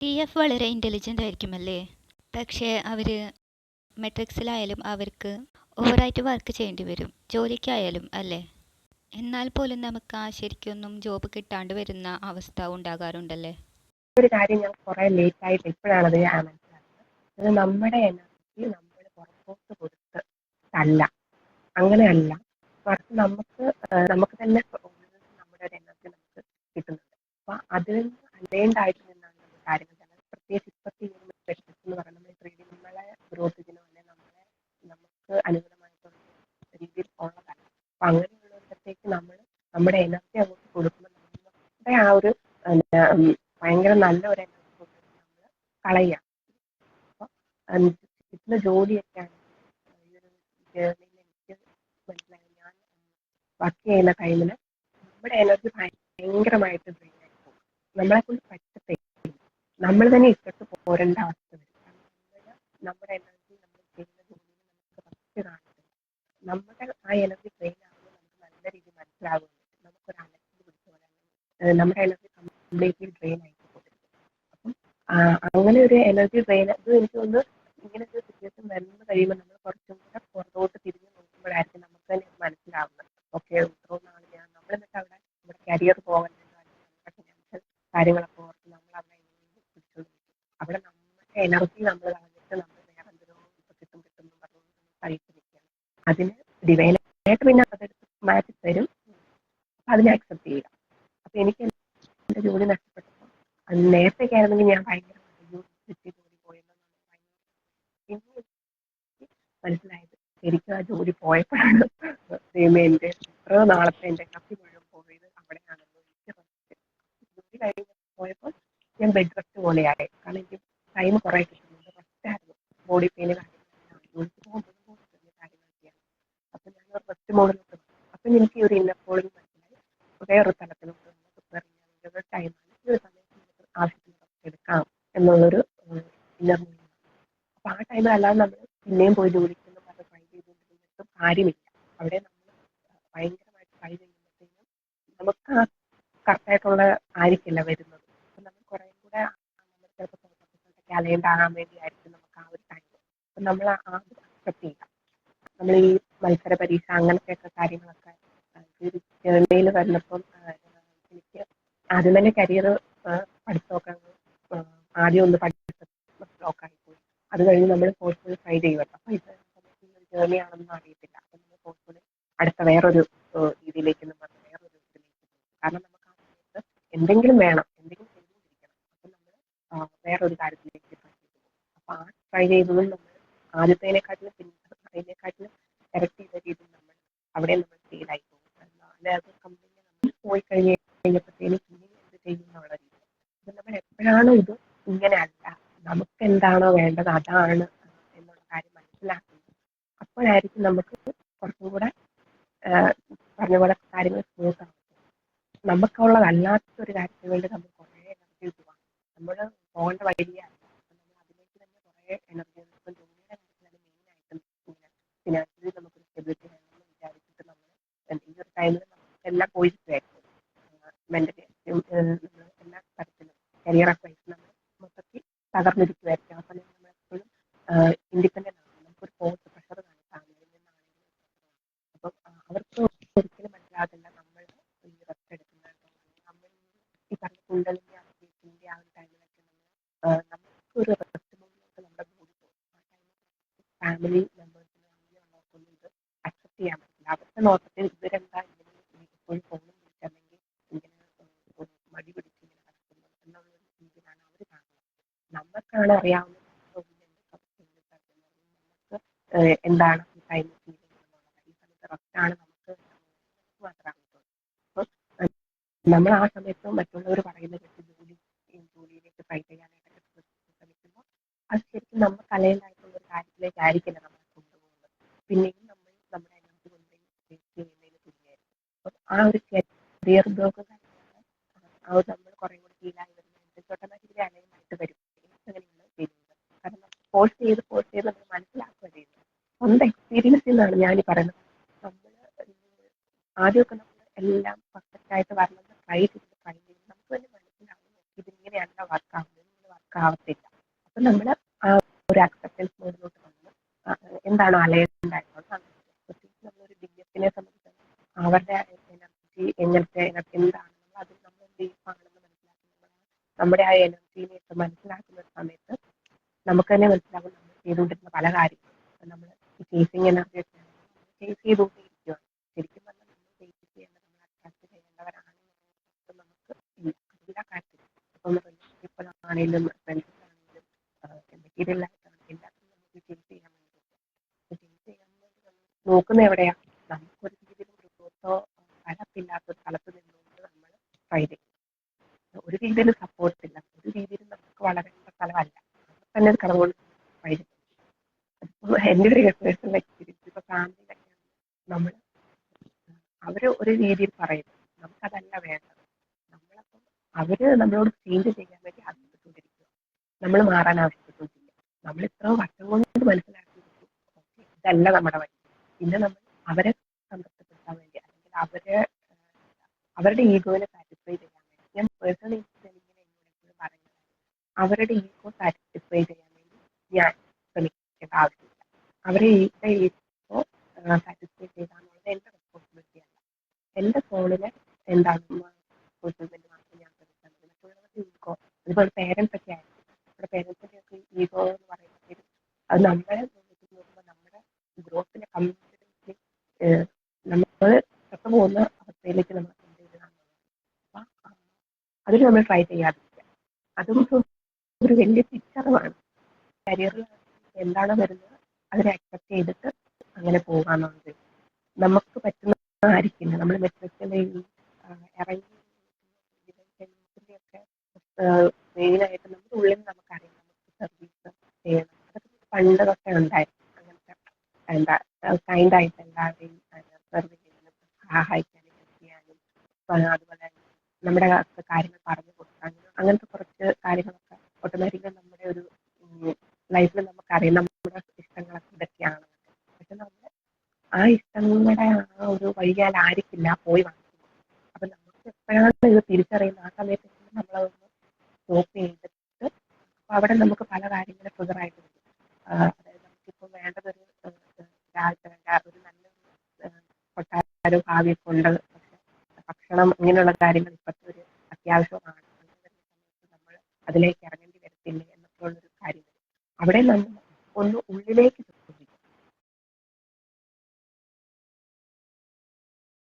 TF വളരെ intelligent ആയിരിക്കുമല്ലേ? പക്ഷേ അവർ മെട്രിക്സിലായാലും അവർക്ക് ഓവറായിട്ട് വർക്ക് ചെയ്യേണ്ടി വരും, ജോലിക്കായാലും അല്ലേ? എന്നാൽ പോലും നമുക്ക് ആ ശരിക്കൊന്നും ജോബ് കിട്ടാണ്ട് വരുന്ന അവസ്ഥ ഉണ്ടാകാറുണ്ടല്ലേ? ഒരു കാര്യം ഞാൻ കുറെ ലേറ്റ് ആയിട്ട് ഇപ്പോഴാണത് ഞാൻ മനസ്സിലാക്കുന്നത്. അത് നമ്മുടെ എനർജി നമ്മൾ പുറത്തോട്ട് കൊടുത്തല്ല, അങ്ങനെയല്ല. മറിച്ച് നമുക്ക് തന്നെ നമ്മുടെ ഒരു എനർജി നമുക്ക് കിട്ടുന്നുണ്ട്. അപ്പൊ അതിൽ നിന്ന് അലൈൻഡ് നിന്നാണ് നമ്മൾ കാര്യങ്ങൾ ചെയ്യുന്നത്. പ്രത്യേകിച്ച് ഇപ്പത്തെ ഈ ഒരു ബിസിനസ് എന്ന് പറയുന്നത് നമ്മളെ ഗ്രോത്തിനോ അല്ലെങ്കിൽ നമുക്ക് അനുകൂലമായിട്ടുള്ള രീതിയിൽ ഉള്ളതല്ല. അപ്പൊ അങ്ങനെയുള്ളിടത്തേക്ക് നമ്മൾ നമ്മുടെ എനർജി അങ്ങോട്ട് കൊടുക്കുമ്പോൾ നമ്മുടെ ആ ഒരു ഭയങ്കര നല്ല ഒരു എനർജി കൊണ്ട് നമ്മൾ കളയുക. അപ്പൊ കിട്ടുന്ന ജോലിയൊക്കെയാണ് ഈ ഒരു ജേർണിയിൽ എനിക്ക് മനസ്സിലായി. ഞാൻ വർക്ക് ചെയ്യുന്ന ടൈമിൽ നമ്മുടെ എനർജി ഭയങ്കരമായിട്ട് ഡ്രെയിൻ ആയി പോകും. നമ്മളെ കൊണ്ട് പറ്റത്തില്ല, നമ്മൾ തന്നെ ഇട്ടിട്ട് പോരേണ്ട അവസ്ഥ വരും. കാരണം നമ്മുടെ എനർജി നമ്മൾ ചെയ്യുന്ന ജോലിയിൽ നമുക്ക് ഫസ്റ്റ് കാണില്ല. നമ്മുടെ ആ എനർജി ഡ്രെയിൻ ആകുമ്പോൾ നമുക്ക് നല്ല രീതിയിൽ മനസ്സിലാകുന്നുണ്ട്. നമുക്കൊരു അലർജി പിടിച്ച പോലെ നമ്മുടെ എനർജി കംപ്ലീറ്റ്ലി ഡ്രെയിൻ ആയിട്ട് പോകും. അപ്പം അങ്ങനെ ഒരു എനർജി ഡ്രെയിൻ ഇത് എനിക്ക് തോന്നുന്നു ഇങ്ങനെ ഒരു സിറ്റുവേഷൻ വരുന്ന കഴിയുമ്പോൾ നമ്മൾ കുറച്ചും കൂടെ പുറത്തോട്ട് തിരിഞ്ഞ് നോക്കുമ്പോഴായിരിക്കും നമുക്ക് തന്നെ മനസ്സിലാവുന്നത്. ഓക്കെ, ഇത്രയും നാൾ നമ്മൾ എന്നിട്ട് അവിടെ നമ്മുടെ കരിയർ പോകാൻ നമ്മുടെ ഫിനാൻഷ്യൽ കാര്യങ്ങളൊക്കെ ഓർത്ത് നമ്മൾ അവിടെ പിടിച്ചോണ്ടിരിക്കും. അവിടെ നമ്മുടെ എനർജി നമ്മൾ കളഞ്ഞിട്ട് നമ്മൾ വേറെ എന്തിനോ ഇപ്പൊ കിട്ടും എന്ന് പറഞ്ഞു കഴിച്ചിരിക്കുകയാണ്. അതിന് ഡിവൈനായിട്ട് പിന്നെ അതെടുത്ത് മാറ്റി തരും. അപ്പൊ അതിനെ അക്സെപ്റ്റ് ചെയ്യുക. അപ്പൊ എനിക്ക് എന്റെ ജോലി നഷ്ടപ്പെട്ടപ്പോൾ അത് നേരത്തേക്ക് ആയിരുന്നെങ്കിൽ ഞാൻ ഭയങ്കര ജോലി പോയെന്ന് പിന്നെ മനസ്സിലായത് ശരിക്കും ആ ജോലി പോയപ്പോഴാണ് ദൈവമേ എന്റെ എത്രയോ നാളത്തെ എന്റെ കത്തി മുഴുവൻ പോയത് അവിടെയാണെന്ന് എനിക്ക് ജോലി കഴിഞ്ഞ് പോയപ്പോൾ ഞാൻ ബെഡ് റെസ്റ്റ് പോലെയായി. കാരണം എനിക്ക് ടൈം കുറെ കിട്ടുന്നുണ്ട്, റെസ്റ്റായിരുന്നു. ബോഡി പെയിന് കാര്യങ്ങളെല്ലാം ജോലിക്ക് പോകുമ്പോഴും കാര്യങ്ങളൊക്കെയാണ്. അപ്പൊ ഞാൻ റെസ്റ്റ് മോഡിലോട്ട് വന്നു. അപ്പൊ എനിക്ക് ഒരു ഇന്നർ കോളിംഗ് മനസ്സിലായി. വേറൊരു തലത്തിലോട്ട് പ്രിപ്പയർ ചെയ്യാൻ ടൈമാണ്, ഈ ഒരു സമയത്ത് നമുക്ക് ആവശ്യത്തിന് റെസ്റ്റ് എടുക്കാം എന്നുള്ളൊരു ഇന്നർ മോളിംഗ്. അപ്പൊ ആ ടൈമിൽ അല്ലാതെ നമ്മൾ പിന്നെയും പോയി ജോലിക്കൊന്നും പറഞ്ഞ് ട്രൈ ചെയ്തുകൊണ്ടിരുന്നിട്ടും കാര്യമില്ല. അവിടെ നമ്മൾ ഭയങ്കരമായിട്ട് ട്രൈ ചെയ്യുമ്പോഴത്തേക്കും നമുക്ക് ആ കറക്റ്റായിട്ടുള്ള ആയിരിക്കില്ല വരുന്നത്. അപ്പൊ നമ്മൾ കുറെ കൂടെ നമ്മൾ ചിലപ്പോൾ അലൈൻഡ് ആകാൻ വേണ്ടിയായിരിക്കും നമുക്ക് ആ ഒരു ടൈം. അപ്പൊ നമ്മൾ ആ അക്സെപ്റ്റ് ചെയ്യുക. നമ്മൾ ഈ മത്സര പരീക്ഷ അങ്ങനത്തെയൊക്കെ കാര്യങ്ങളൊക്കെ ജേർണിയിൽ വന്നപ്പം എനിക്ക് ആദ്യം തന്നെ കരിയർ പഠിത്തമൊക്കെ ആദ്യം ഒന്ന് പഠിത്തം ബ്ലോക്കായി പോയി. അത് കഴിഞ്ഞ് നമ്മൾ കോഴ്സുകൾ ട്രൈ ചെയ്യുമല്ലോ. അപ്പൊ ഇത് ജേർണി ആണെന്നൊന്നും അറിയത്തില്ല. അപ്പൊ നമ്മൾ കോഴ്സുകൾ അടുത്ത വേറൊരു രീതിയിലേക്ക് നമ്മൾ വേറൊരു ഇതിലേക്ക് പോകും. കാരണം നമുക്ക് ആ സമയത്ത് എന്തെങ്കിലും വേണം, എന്തെങ്കിലും ചെയ്തുകൊണ്ടിരിക്കണം. അപ്പൊ നമ്മൾ വേറൊരു കാര്യത്തിലേക്ക് ട്രൈ ചെയ്തു പോകും. അപ്പൊ ആ ട്രൈ ചെയ്തതും നമ്മൾ ആദ്യത്തേനെക്കാട്ടിലും അതിനെക്കാട്ടിലും ഇരട്ടി ചെയ്ത രീതിയിൽ നമ്മൾ അവിടെ നമ്മൾ ഫെയിലായി പോകും. അല്ലാതെ കമ്പനി നമ്മൾ പോയി കഴിഞ്ഞപ്പോഴത്തേനും പിന്നെ എന്ത് ചെയ്യും എന്നുള്ള രീതി. അപ്പൊ നമ്മൾ എപ്പോഴാണോ ഇത് ഇങ്ങനെ അല്ല, നമുക്ക് എന്താണോ വേണ്ടത് അതാണ് എന്നുള്ള കാര്യം മനസ്സിലാക്കുന്നത്, അപ്പോഴായിരിക്കും നമുക്ക് കുറച്ചും കൂടെ പറഞ്ഞ പോലെ കാര്യങ്ങൾ സ്മൂത്ത് ആവും. നമുക്കുള്ളതല്ലാത്തൊരു കാര്യത്തിന് വേണ്ടി നമ്മൾ കുറേ എനർജി പോവാം. നമ്മൾ പോകേണ്ട വഴിയല്ല. നമ്മൾ അതിലേക്ക് തന്നെ കുറേ എനർജി ഇപ്പം ജോലിയുടെ കാര്യത്തിലാണ് മെയിനായിട്ടും ഇങ്ങനെ ഫിനാൻഷ്യലി നമുക്കൊരു സ്റ്റെബിലിറ്റി വേണമെന്ന് വിചാരിച്ചിട്ട് നമ്മൾ ഈ ഒരു ടൈമിൽ എല്ലാം പോയിരിക്കുമായിരിക്കും. മെന്റലി നമ്മൾ എല്ലാ തരത്തിലും കരിയറൊക്കെ വൈസ് നമ്മൾ മൊത്തത്തിൽ തകർന്നിരിക്കുമായിരിക്കും. ആ സമയത്ത് നമ്മൾ എപ്പോഴും ഇൻഡിപെൻഡൻ്റ് ആണ്. നമുക്കൊരു ഫോഴ്സ് പ്രഷർ കാണും ഫാമിലിയിൽ നിന്നാണെങ്കിലും. അപ്പം അവർക്ക് ഒരിക്കലും മനസ്സിലാകത്തില്ല നമ്മൾ ഈ റെസ്റ്റ് എടുക്കുന്നത്. നമ്മൾ ഈ പറഞ്ഞ കുണ്ടലിൻ്റെ ആ ഒരു ടൈമിലൊക്കെ നമുക്കൊരു റെസ്റ്റ് മൂഡിലോട്ട് നമ്മുടെ ബോഡി പോകും. ആ ടൈമിൽ ഫാമിലി മെമ്പേഴ്സിന് അങ്ങനെയുള്ളവർക്കൊന്നും ഇത് അക്സെപ്റ്റ് ചെയ്യാൻ പറ്റില്ല. അവരുടെ നോട്ടത്തിൽ ഇവരെന്താ ഇങ്ങനെ എപ്പോഴും ഫോണും വിളിച്ചല്ലെങ്കിൽ ഇങ്ങനെ മടി പിടിച്ച് ഇങ്ങനെ നടക്കുന്നത് എന്നുള്ള രീതിയിലാണ് അവർ കാണുന്നത്. നമുക്കാണ് അറിയാവുന്നത് നമുക്ക് എന്താണ് ഈ ടൈം ഫീൽ ചെയ്യുന്നത്. ഈ സമയത്ത് റെസ്റ്റാണ് നമുക്ക് മാത്രമാണ്. അപ്പോൾ നമ്മൾ ആ സമയത്ത് മറ്റുള്ളവർ പറയുന്ന കേട്ട് ജോലിയിലേക്ക് ട്രൈ ചെയ്യാനായിട്ടൊക്കെ ശ്രമിക്കുമ്പോൾ അത് ശരിക്കും നമുക്ക് അലൈൻഡായിട്ടുള്ള ഒരു കാര്യത്തിലേക്കായിരിക്കില്ല നമ്മളെ കൊണ്ടുപോകുന്നത്. പിന്നെയും നമ്മൾ നമ്മുടെ എനർജി കൊണ്ടുപോയി വേസ്റ്റ് ചെയ്യുന്നതിന് തുല്യമായിരിക്കും. അപ്പം ആ ഒരു കരിയർ ബ്ലോക്ക് കാര്യങ്ങളൊക്കെ ആ ഒരു നമ്മൾ കുറേ കൂടി ഫീലായി വരുന്നത് ഓട്ടോമാറ്റിക്കലി അലൈനായിട്ട് വരും. അങ്ങനെയാണ് ചെയ്യുന്നത്. കാരണം ഫോഴ്സ് ചെയ്ത് നമ്മൾ മനസ്സിലാക്കുക ചെയ്യുന്നത്. സ്വന്തം എക്സ്പീരിയൻസിൽ നിന്നാണ് ഞാൻ ഈ പറയുന്നത്. നമ്മൾ ആദ്യമൊക്കെ നമ്മൾ എല്ലാം പെർഫെക്റ്റ് ആയിട്ട് വരണമെന്ന് ട്രൈ ചെയ്ത് നമുക്ക് തന്നെ മനസ്സിലാവും ഇതിങ്ങനെയല്ല വർക്കാവുന്നത്. ആവത്തില്ല. അപ്പം നമ്മൾ ആ ഒരു അക്സെപ്റ്റൻസ് മോഡിലോട്ട് വന്ന് ആ, എന്താണോ അലൈൻഡ് ആയിട്ടുള്ളത് അങ്ങനെ പ്രത്യേകിച്ച് നമ്മളൊരു ബിസിനസിനെ സംബന്ധിച്ച് അവരുടെ എനർജി എങ്ങനത്തെ എന്താണ് അത് നമ്മൾ ഡീപ്പാണെന്ന് മനസ്സിലാക്കുന്നത് നമ്മുടെ ആ എനർജീനെയൊക്കെ മനസ്സിലാക്കുന്ന ഒരു സമയത്ത് നമുക്ക് തന്നെ മനസ്സിലാകും നമ്മൾ ചെയ്തുകൊണ്ടിരുന്ന പല കാര്യങ്ങളും നമ്മൾ ഈ ചേസിങ് എനർജി ഒക്കെ ചേസ് ചെയ്തുകൊണ്ടിരിക്കുകയാണ്. ശരിക്കും പറഞ്ഞാൽ നമ്മൾ ചേസ് ചെയ്യേണ്ടത് നമ്മൾ അട്രാക്ട് ചെയ്യേണ്ടവരാണ് നമുക്ക് എല്ലാ കാര്യത്തിലും ഇപ്പം റിലേഷൻഷിപ്പിലാണെങ്കിലും ഫ്രണ്ട്ഷിപ്പിലാണെങ്കിലും മെറ്റീരിയലായിട്ടാണെങ്കിലും എല്ലാത്തിനും നമുക്ക് ചേസ് ചെയ്യാൻ വേണ്ടി ചേസ് ചെയ്യാൻ വേണ്ടി നമ്മൾ നോക്കുന്ന എവിടെയാ നമുക്കൊരു രീതിയിലും ഗ്രോത്തോ കലപ്പില്ലാത്ത ഒരു സ്ഥലത്ത് നിന്നുകൊണ്ട് നമ്മൾ ട്രൈ ചെയ്യും. ഒരു രീതിയിലും സപ്പോർട്ടില്ല, ഒരു രീതിയിലും നമുക്ക് വളരേണ്ട സ്ഥലമല്ല, തന്നെ കടന്നുകൊണ്ട് ട്രൈ ചെയ്യും. അതിപ്പോൾ എൻ്റെ ഒരു പേഴ്സണൽ എക്സ്പീരിയൻസ് ഇപ്പോൾ ഫാമിലിയിലൊക്കെ നമ്മൾ അവർ ഒരു രീതിയിൽ പറയും നമുക്കതല്ല വേണ്ടത്, നമ്മളപ്പം അവർ നമ്മളോട് ചേഞ്ച് ചെയ്യാൻ വേണ്ടി ആവശ്യപ്പെട്ടുകൊണ്ടിരിക്കുക, നമ്മൾ മാറാൻ ആവശ്യപ്പെട്ടുകൊണ്ടിരിക്കുക. നമ്മൾ ഇത്ര വർഷം കൊണ്ട് മനസ്സിലാക്കി ഓക്കെ ഇതല്ല നമ്മുടെ വഴി. പിന്നെ നമ്മൾ അവരെ സന്തോഷപ്പെടുത്താൻ വേണ്ടി അല്ലെങ്കിൽ അവരുടെ ഈഗോനെ സാറ്റിസ്ഫൈ ചെയ്യാൻ വേണ്ടി ഞാൻ പേഴ്സണലി ഇങ്ങനെ എന്നോട് പറയുന്നത് അവരുടെ ഈഗോ സാറ്റിസ്ഫൈ ചെയ്യാൻ വേണ്ടി ഞാൻ ശ്രമിക്കേണ്ട ആവശ്യമില്ല. അവരുടെ ഈഗോ സാറ്റിസ്ഫൈ ചെയ്യാന്നുള്ളത് എൻ്റെ റെസ്പോൺസിബിലിറ്റി അല്ല. എൻ്റെ ഫോണില് എന്താണ് ഫുൾഫിൽമെന്റ് മാത്രം ഞാൻ ശ്രമിക്കുന്നത്. മറ്റുള്ളവരുടെ ഈഗോ അതുപോലെ പേരൻസ് ഒക്കെ ആയിരിക്കും. നമ്മുടെ പേരൻസിന്റെ ഒക്കെ ഈഗോ എന്ന് പറയുമ്പോഴത്തേക്കും അത് നമ്മളെ നോക്കുമ്പോൾ നമ്മുടെ ഗ്രോത്തിനെ കംപ്ലീറ്റ്ലി നമ്മൾ പോകുന്ന അവസ്ഥയിലേക്ക് നമ്മൾ കൊണ്ടുവരികയാണ്. അപ്പം അതിന് നമ്മൾ ട്രൈ ചെയ്യാതിരിക്കുക. അതും ഒരു വലിയ തിരിച്ചറിവാണ്. കരിയറിൽ എന്താണോ വരുന്നത് അതിനെ അക്സെപ്റ്റ് ചെയ്തിട്ട് അങ്ങനെ പോകാന്നുള്ളത് നമുക്ക് പറ്റുന്നതായിരിക്കില്ല. നമ്മൾ മെട്രിക്സിൽ ഇറങ്ങി ഒക്കെ മെയിനായിട്ട് നമ്മുടെ ഉള്ളിൽ നമുക്കറിയാം നമുക്ക് സർവീസ് ചെയ്യണം. അതൊക്കെ പണ്ട് തൊട്ടേ ഉണ്ടായിരുന്നു. അങ്ങനത്തെ എന്താ കൈൻഡായിട്ട് എല്ലാവരെയും സെർവ് ചെയ്യാനും സഹായിക്കാനും ഹെൽപ്പ് ചെയ്യാനും അതുപോലെ നമ്മുടെ കാര്യങ്ങൾ പറഞ്ഞു കൊടുക്കാനും അങ്ങനത്തെ കുറച്ച് കാര്യങ്ങളൊക്കെ ഓട്ടോമാറ്റിക്കലി നമ്മുടെ ഒരു ലൈഫിൽ നമുക്കറിയാം നമ്മുടെ ഇഷ്ടങ്ങളൊക്കെ ഇതൊക്കെയാണ്. പക്ഷെ നമ്മൾ ആ ഇഷ്ടങ്ങളുടെ ആ ഒരു വഴിയാലായിരിക്കില്ല പോയി വന്നത്. അപ്പൊ നമുക്ക് എപ്പോഴാണ് ഇത് തിരിച്ചറിയുന്നത് ആ സമയത്ത് നമ്മളതൊന്ന് സ്റ്റോപ്പ് ചെയ്തിട്ട് അപ്പൊ അവിടെ നമുക്ക് പല കാര്യങ്ങളും ട്രിഗറായിട്ട് വരും. അതായത് നമുക്കിപ്പോൾ വേണ്ടതൊരു ഒരു നല്ലൊരു കൊട്ടാരവും ഭാവിയൊക്കെ ഉണ്ട്. പക്ഷെ ഭക്ഷണം ഇങ്ങനെയുള്ള കാര്യങ്ങൾ ഇപ്പോഴത്തെ ഒരു അത്യാവശ്യമാണ്. നമ്മൾ അതിലേക്ക് ഇറങ്ങേണ്ടി വരത്തില്ലേ എന്നൊക്കെ ഉള്ളൊരു കാര്യം വരും. അവിടെ നമ്മൾ ഒന്ന് ഉള്ളിലേക്ക്